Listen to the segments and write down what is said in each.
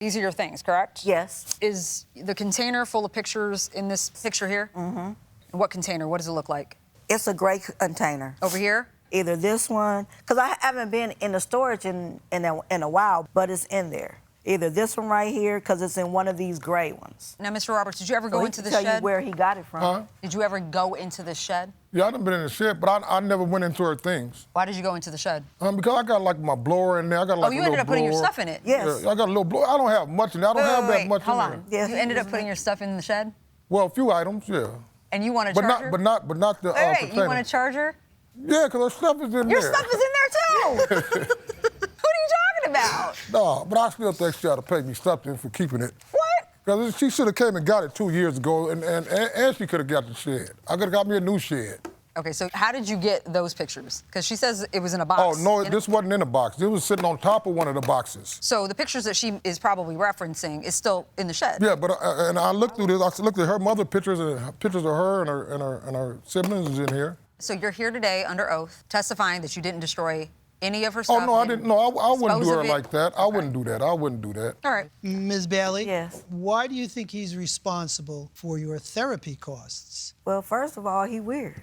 These are your things, correct? Yes. Is the container full of pictures in this picture here? Mm-hmm. And what container? What does it look like? It's a gray container. Over here? Either this one, because I haven't been in the storage in a while, but it's in there. Either this one right here, because it's in one of these gray ones. Now, Mr. Roberts, did you ever go into the tell shed? you where he got it from. Huh? Did you ever go into the shed? Yeah, I done been in the shed, but I never went into her things. Why did you go into the shed? Because I got like my blower in there. I got like Oh, you a ended little up putting your blower. stuff in it? Yes. Yeah, I got a little blower. I don't have much in there. I don't have that much hold in on. there. Yeah, You ended up putting your stuff in the shed? Well, a few items, yeah. And you want a But charger? not the Wait, container. you want a charger? Yeah, because her stuff is in there. Your stuff is in there, too! What are you talking about? No, but I still think she ought to pay me something for keeping it. What? Because she should have came and got it 2 years ago, and she could have got the shed. I could have got me a new shed. Okay, so how did you get those pictures? Because she says it was in a box. Oh, no, this wasn't in a box. It was sitting on top of one of the boxes. So the pictures that she is probably referencing is still in the shed? Yeah, but and I looked through this. I looked at her mother pictures and pictures of her and her siblings is in here. So you're here today under oath, testifying that you didn't destroy any of her stuff? Oh, no, I didn't. No, I wouldn't dispose do her of it? like that. I wouldn't do that. I wouldn't do that. All right. Ms. Bailey? Yes. Why do you think he's responsible for your therapy costs? Well, first of all, he weird.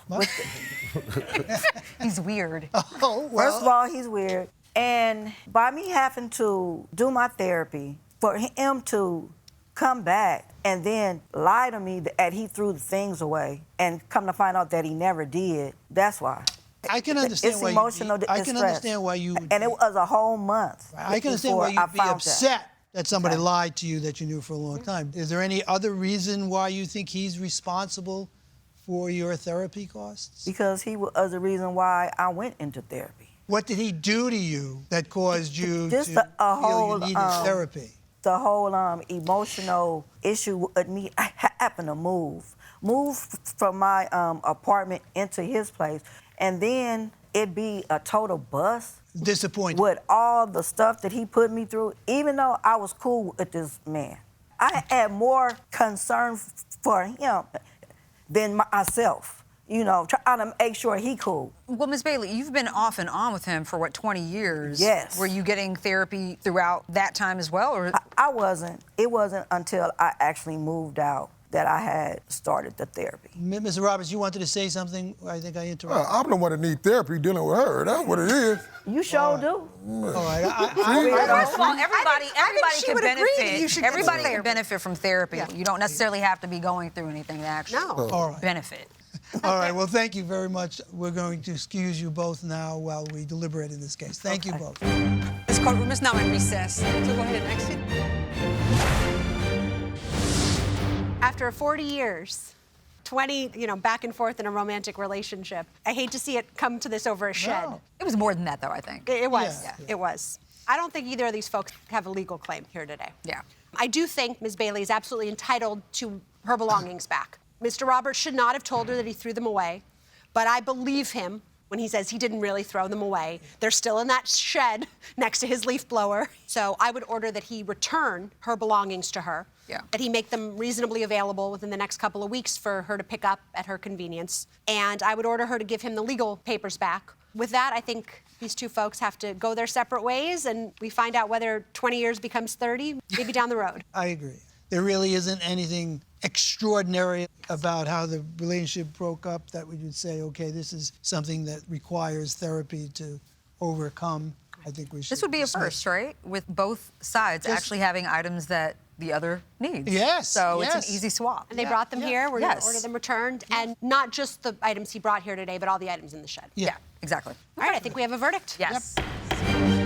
What? He's weird. Oh, well. First of all, he's weird. And by me having to do my therapy, for him to come back and then lie to me that he threw the things away and come to find out that he never did, that's why. I can understand It's why emotional I can distress. understand why you would And it was a whole month. I can understand before why I you'd be found upset that somebody Okay. lied to you that you knew for a long time. Is there any other reason why you think he's responsible for your therapy costs? Because he was the reason why I went into therapy. What did he do to you that caused you Just to a feel whole, you needed therapy? The whole emotional issue with me, I happened to move from my apartment into his place, and then it be a total bust. Disappointed. With all the stuff that he put me through, even though I was cool with this man. I had more concern for him than myself, you know, trying to make sure he cool. Well, Ms. Bailey, you've been off and on with him for, what, 20 years? Yes. Were you getting therapy throughout that time as well? Or? I wasn't. It wasn't until I actually moved out that I had started the therapy. Mr. Roberts, you wanted to say something? I think I interrupted. I'm the one that need therapy dealing with her. That's what it is. You sure do. All right. First of all, everybody she can would agree that benefit. you should get Everybody some can benefit from therapy. Yeah. You don't necessarily have to be going through anything to actually All right. benefit. All right. Well, thank you very much. We're going to excuse you both now while we deliberate in this case. Thank you both. This courtroom is now in recess. So go ahead and exit. After 40 years, 20, back and forth in a romantic relationship, I hate to see it come to this over a shed. No. It was more than that, though, I think. It was. Yeah. It was. I don't think either of these folks have a legal claim here today. Yeah. I do think Ms. Bailey is absolutely entitled to her belongings back. Mr. Roberts should not have told her that he threw them away, but I believe him when he says he didn't really throw them away. They're still in that shed next to his leaf blower. So I would order that he return her belongings to her, that he make them reasonably available within the next couple of weeks for her to pick up at her convenience. And I would order her to give him the legal papers back. With that, I think these two folks have to go their separate ways, and we find out whether 20 years becomes 30, maybe down the road. I agree. There really isn't anything extraordinary about how the relationship broke up that we would say, okay, this is something that requires therapy to overcome. I think we should. This would be a dismiss. first, right? With both sides Yes. actually having items that the other needs. Yes, So it's yes. an easy swap. And they brought them here. We're going to order them returned. And not just the items he brought here today, but all the items in the shed. Yeah, exactly. All right, I think we have a verdict. Yes. Yep.